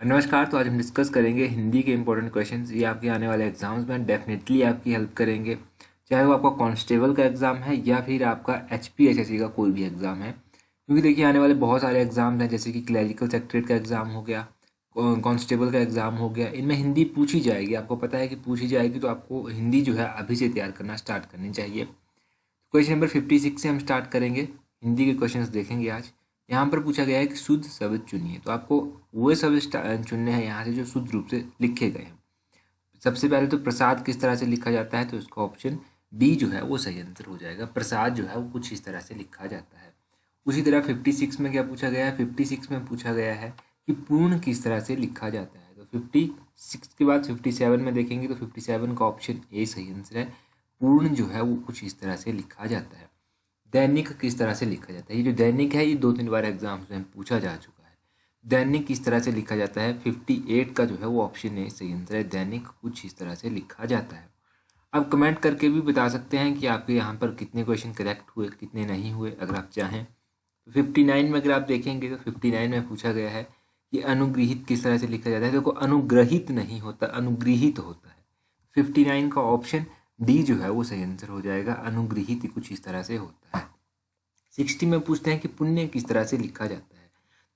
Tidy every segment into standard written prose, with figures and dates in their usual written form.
नमस्कार। तो आज हम डिस्कस करेंगे हिंदी के इंपॉर्टेंट क्वेश्चंस। ये आपके आने वाले एग्जाम्स में डेफिनेटली आपकी हेल्प करेंगे, चाहे वो आपका कांस्टेबल का एग्ज़ाम है या फिर आपका HPHSC का कोई भी एग्ज़ाम है। क्योंकि देखिए आने वाले बहुत सारे एग्जाम्स हैं, जैसे कि क्लरिकल सेक्रेटरी का एग्ज़ाम हो गया, कांस्टेबल का एग्ज़ाम हो गया। इनमें हिंदी पूछी जाएगी, आपको पता है कि पूछी जाएगी, तो आपको हिंदी जो है अभी से तैयार करना स्टार्ट करनी चाहिए। क्वेश्चन नंबर 56 से हम स्टार्ट करेंगे। हिंदी के क्वेश्चंस देखेंगे आज। यहाँ पर पूछा गया है कि शुद्ध शब्द चुनिए, तो आपको वो शब्द चुनने हैं यहाँ से जो शुद्ध रूप से लिखे गए हैं। सबसे पहले तो प्रसाद किस तरह से लिखा जाता है, तो इसका ऑप्शन बी जो है वो सही आंसर हो जाएगा। प्रसाद जो है वो कुछ इस तरह से लिखा जाता है। उसी तरह 56 में क्या पूछा गया है, 56 में पूछा गया है कि पूर्ण किस तरह से लिखा जाता है। तो 56 के बाद 57 में देखेंगे तो 57 का ऑप्शन ए सही आंसर है। पूर्ण जो है वो कुछ इस तरह से लिखा जाता है। दैनिक किस तरह से लिखा जाता है, ये जो दैनिक है ये 2-3 बार एग्जाम्स में पूछा जा चुका है। दैनिक किस तरह से लिखा जाता है, 58 का जो है वो ऑप्शन ए सही आंसर है। दैनिक कुछ इस तरह से लिखा जाता है। आप कमेंट करके भी बता सकते हैं कि आपके यहाँ पर कितने क्वेश्चन करेक्ट हुए, कितने नहीं हुए, अगर आप चाहें। तो 59 में अगर आप देखेंगे तो 59 में पूछा गया है कि अनुग्रहित किस तरह से लिखा जाता है। देखो अनुग्रहित नहीं होता, अनुगृहित होता है। 59 का ऑप्शन डी जो है वो सही आंसर हो जाएगा। अनुगृहित कुछ इस तरह से होता है। 60 में पूछते हैं कि पुण्य किस तरह से लिखा जाता है।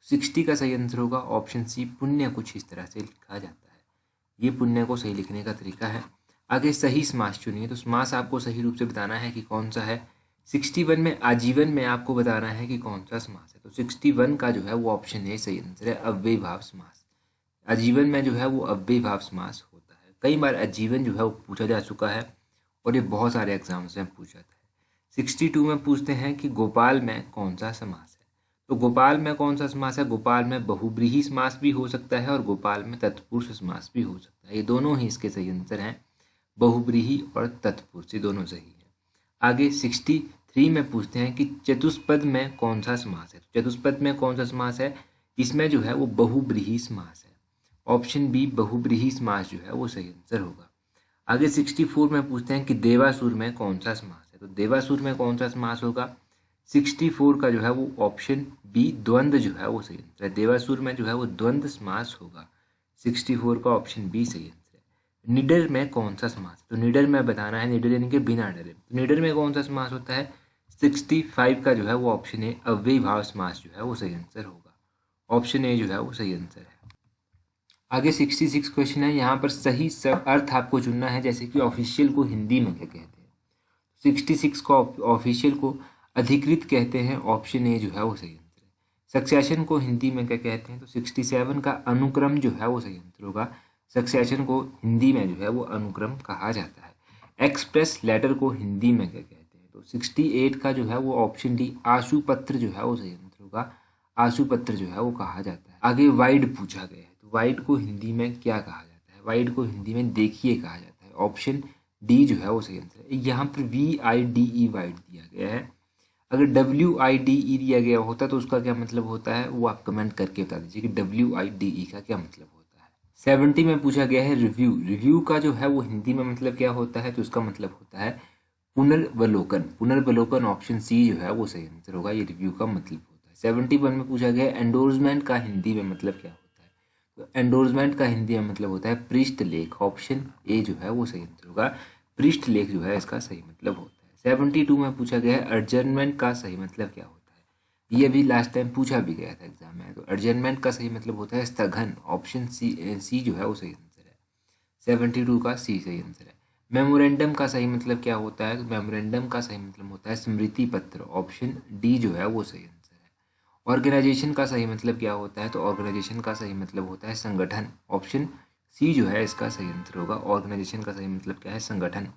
60 का सही आंसर होगा ऑप्शन सी, पुण्य कुछ इस तरह से लिखा जाता है। ये पुण्य को सही लिखने का तरीका है। आगे सही समास चुनिए, तो समास आपको सही रूप से बताना है कि कौन सा है। 61 में आजीवन में आपको बताना है कि कौन सा समास है। तो 61 का जो है वो ऑप्शन ए सही आंसर है, अव्ययी भाव समास। आजीवन में जो है वो अव्ययी भाव समास होता है। कई बार आजीवन जो है वो पूछा जा चुका है और ये बहुत सारे एग्जाम्स में पूछा था। 62 में पूछते हैं कि गोपाल में कौन सा समास है। तो गोपाल में कौन सा समास है, गोपाल में बहुब्रीहि समास भी हो सकता है और गोपाल में तत्पुरुष समास भी हो सकता है। ये दोनों ही इसके सही आंसर हैं, बहुब्रीहि और तत्पुरुष, ये दोनों सही है। आगे 63 में पूछते हैं कि चतुष्पद में कौन सा समास है। तो चतुष्पद में कौन सा समास है, इसमें जो है वो बहुब्रीहि समास है। ऑप्शन बी बहुब्रीहि समास जो है वो सही आंसर होगा। आगे 64 में पूछते हैं कि देवासुर में कौन सा समास है। तो देवासुर में कौन सा समास होगा, 64 का जो है वो ऑप्शन बी द्वंद्व जो है वो सही आंसर है। देवासुर में जो है वो द्वंद्व समास होगा। 64 का ऑप्शन बी सही आंसर है। निडर में कौन सा समास है, तो निडर में बताना है, निडर यानी कि बिना डरे। तो निडर में कौन सा समास होता है, 65 का जो है वो ऑप्शन ए अव्ययी भाव समास जो है वो सही आंसर होगा। ऑप्शन ए जो है वो सही आंसर है। आगे 66 क्वेश्चन है। यहाँ पर सही सब अर्थ आपको चुनना है, जैसे कि ऑफिशियल को हिंदी में क्या कहते हैं। 66 को ऑफिशियल को अधिकृत कहते हैं, ऑप्शन ए जो है वो सही आंसर है। सक्सेशन को हिंदी में क्या कहते हैं, तो 67 का अनुक्रम जो है वो सही आंसर होगा। सक्सेशन को हिंदी में जो है वो अनुक्रम कहा जाता है। एक्सप्रेस लेटर को हिंदी में क्या कहते हैं, तो 68 का जो है वो ऑप्शन डी आशुपत्र जो है वो सही आंसर होगा। आशुपत्र जो है वो कहा जाता है। आगे वाइड पूछा गया है, तो वाइड को हिंदी में क्या कहा जाता है, वाइड को हिंदी में देखिए कहा जाता है। ऑप्शन डी जो है वो सही आंसर है। यहाँ पर VIDE वाइड दिया गया है। अगर WIDE दिया गया होता तो उसका क्या मतलब होता है, वो आप कमेंट करके बता दीजिए कि WIDE का क्या मतलब होता है। 70 में पूछा गया है रिव्यू, रिव्यू का जो है वो हिंदी में मतलब क्या होता है, तो उसका मतलब होता है पुनर्वलोकन। पुनर्वलोकन ऑप्शन सी जो है वो सही आंसर होगा। ये रिव्यू का मतलब होता है। 71 में पूछा गया है एंडोर्समेंट का हिंदी में मतलब क्या होता है, तो एंडोर्समेंट का हिंदी में मतलब होता है पृष्ठ लेख। ऑप्शन ए जो है वो सही आंसर होगा। पृष्ठ लेख जो है इसका सही मतलब होता है। 72 में पूछा गया है अर्जनमेंट का सही मतलब क्या होता है। ये भी लास्ट टाइम पूछा भी गया था एग्जाम में। तो अर्जनमेंट का सही मतलब होता है स्थगन। ऑप्शन सी जो है वो सही आंसर है। 72 का सी सही आंसर है। मेमोरेंडम का सही मतलब क्या होता है, तो मेमोरेंडम का सही मतलब होता है स्मृति पत्र। ऑप्शन डी जो है वो सही आंसर है। ऑर्गेनाइजेशन का सही मतलब क्या होता है, तो ऑर्गेनाइजेशन का सही मतलब होता है संगठन। ऑप्शन सी जो है इसका सही आंसर होगा। ऑर्गेनाइजेशन का सही मतलब क्या है, संगठन।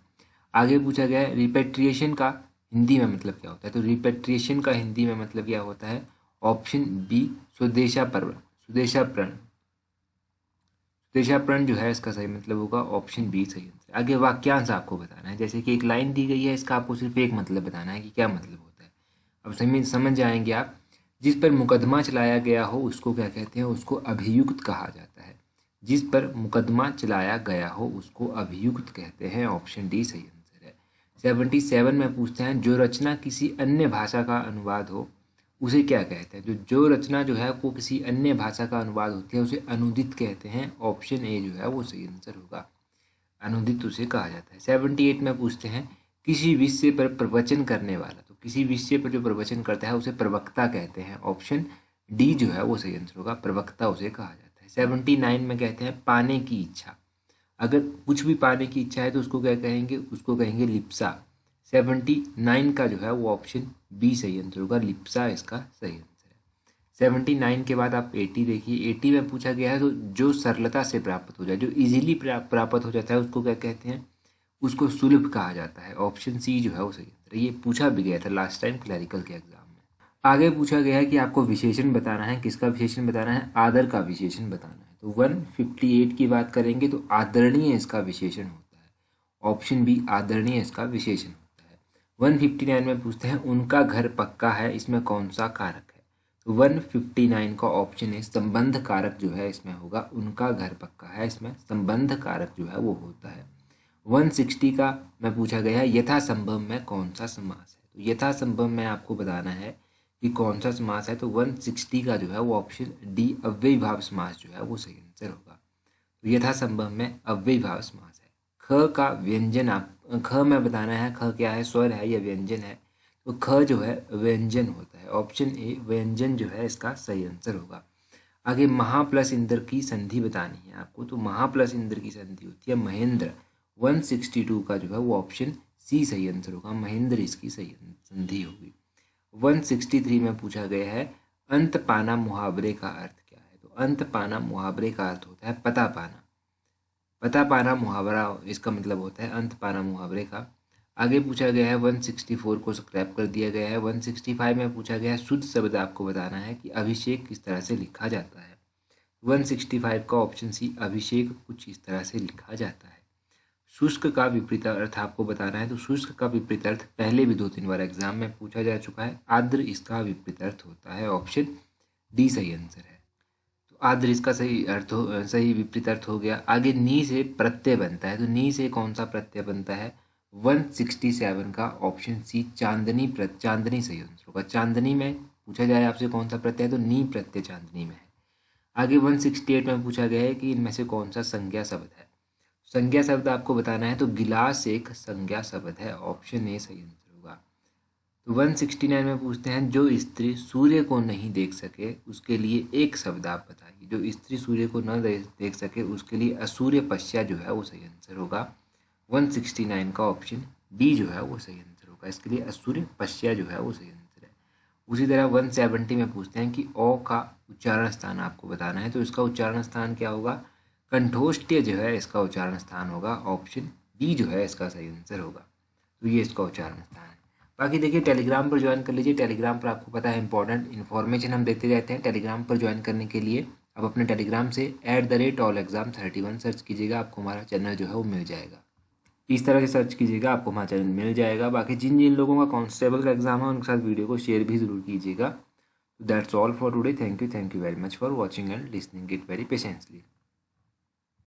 आगे पूछा गया है रिपेट्रिएशन का हिंदी में मतलब क्या होता है, तो रिपेट्रिएशन का हिंदी में मतलब क्या होता है, ऑप्शन बी स्वदेशापरण। स्वदेशापरण, स्वदेशापरण जो है इसका सही मतलब होगा। ऑप्शन बी सही आंसर। आगे वाक्यांश आपको बताना है, जैसे कि एक लाइन दी गई है, इसका आपको सिर्फ एक मतलब बताना है कि क्या मतलब होता है। अब समझ जाएंगे आप। जिस पर मुकदमा चलाया गया हो उसको क्या कहते हैं, उसको अभियुक्त कहा जाता है। जिस पर मुकदमा चलाया गया हो उसको अभियुक्त कहते हैं। ऑप्शन डी सही आंसर है। 77 में पूछते हैं जो रचना किसी अन्य भाषा का अनुवाद हो उसे क्या कहते हैं? जो रचना जो है वो किसी अन्य भाषा का अनुवाद होती है उसे अनुदित कहते हैं। ऑप्शन ए जो है वो सही आंसर होगा, अनुदित उसे कहा जाता है। 78 में पूछते हैं किसी विषय पर प्रवचन करने वाला, तो किसी विषय पर जो प्रवचन करता है उसे प्रवक्ता कहते हैं। ऑप्शन डी जो है वो सही आंसर होगा, प्रवक्ता उसे कहा जाता है। 79 में कहते हैं पाने की इच्छा, अगर कुछ भी पाने की इच्छा है तो उसको क्या कहेंगे? उसको कहेंगे लिप्सा। 79 का जो है वो ऑप्शन बी सही आंसर होगा, लिप्सा इसका सही आंसर है। 79 के बाद आप 80 देखिए। 80 में पूछा गया है तो जो सरलता से प्राप्त हो जाए, जो इजीली प्राप्त हो जाता है उसको क्या कहते हैं? उसको सुलभ कहा जाता है। ऑप्शन सी जो है वो सही आंसर है। ये पूछा भी गया था लास्ट टाइम क्लरिकल के एग्जाम में। आगे पूछा गया है कि आपको विशेषण बताना है। किसका विशेषण बताना है? आदर का विशेषण बताना है। तो 158 की बात करेंगे तो आदरणीय इसका विशेषण होता है। ऑप्शन बी आदरणीय इसका विशेषण होता है। 159 में पूछते हैं उनका घर पक्का है, इसमें कौन सा कारक है? तो 159 का ऑप्शन है संबंध कारक जो है इसमें होगा, उनका घर पक्का है, इसमें संबंध कारक जो है वो होता है। 160 का में पूछा गया है यथासंभव में कौन सा समास है? तो यथासंभव में आपको बताना है कि कौन सा समास है। तो 160 का जो है वो ऑप्शन डी अव्ययीभाव समास जो है वो सही आंसर होगा। तो यथासंभव में अव्ययीभाव समास है। ख का व्यंजन, आप ख में बताना है ख क्या है, स्वर है या व्यंजन है? तो ख जो है व्यंजन होता है। ऑप्शन ए व्यंजन जो है इसका सही आंसर होगा। आगे महा प्लस इंद्र की संधि बतानी है आपको। तो महा प्लस इंद्र की संधि होती है महेंद्र। 162 का जो है वो ऑप्शन सी सही आंसर होगा, महेंद्र इसकी सही संधि होगी। 163 में पूछा गया है अंत पाना मुहावरे का अर्थ क्या है? तो अंत पाना मुहावरे का अर्थ होता है पता पाना। पता पाना मुहावरा इसका मतलब होता है अंत पाना मुहावरे का। आगे पूछा गया है 164 को स्क्रैप कर दिया गया है। 165 में पूछा गया है शुद्ध शब्द आपको बताना है कि अभिषेक किस तरह से लिखा जाता है। 165 का ऑप्शन सी अभिषेक कुछ इस तरह से लिखा जाता है। शुष्क का विपरीत अर्थ आपको बताना है। तो शुष्क का विपरीत अर्थ पहले भी 2-3 बार एग्जाम में पूछा जा चुका है, आर्द्र इसका विपरीत अर्थ होता है। ऑप्शन डी सही आंसर है। तो आर्द्र इसका सही विपरीत अर्थ हो गया। आगे नी से प्रत्यय बनता है, तो नी से कौन सा प्रत्यय बनता है? 167 का ऑप्शन सी चांदनी चांदनी सही आंसर होगा। चांदनी में पूछा जाए आपसे कौन सा प्रत्यय है, तो नी प्रत्यय चांदनी में है। आगे 168 में पूछा गया है कि इनमें से कौन सा संज्ञा शब्द है। संज्ञा शब्द आपको बताना है, तो गिलास एक संज्ञा शब्द है। ऑप्शन ए सही आंसर होगा। तो 169 में पूछते हैं जो स्त्री सूर्य को नहीं देख सके उसके लिए एक शब्द आप बताइए। जो स्त्री सूर्य को न देख सके उसके लिए असूर्य पश्या जो है वो सही आंसर होगा। 169 का ऑप्शन बी जो है वो सही आंसर होगा, इसके लिए असूर्य पश्या जो है वो सही आंसर है। उसी तरह 170 में पूछते हैं कि ओ का उच्चारण स्थान आपको बताना है। तो इसका उच्चारण स्थान क्या होगा? कंठोष्ठ्य जो है इसका उच्चारण स्थान होगा। ऑप्शन बी जो है इसका सही आंसर होगा। तो ये इसका उच्चारण स्थान है। बाकी देखिए टेलीग्राम पर ज्वाइन कर लीजिए। टेलीग्राम पर आपको पता है इंपॉर्टेंट इन्फॉर्मेशन हम देते रहते हैं। टेलीग्राम पर ज्वाइन करने के लिए आप अपने टेलीग्राम से @allexam31 सर्च कीजिएगा, आपको हमारा चैनल जो है वो मिल जाएगा। इस तरह से सर्च कीजिएगा, आपको हमारा चैनल मिल जाएगा। बाकी जिन जिन लोगों का कांस्टेबल का एग्जाम है उनके साथ वीडियो को शेयर भी जरूर कीजिएगा। That's all for today. Thank you very much for watching and listening it very patiently.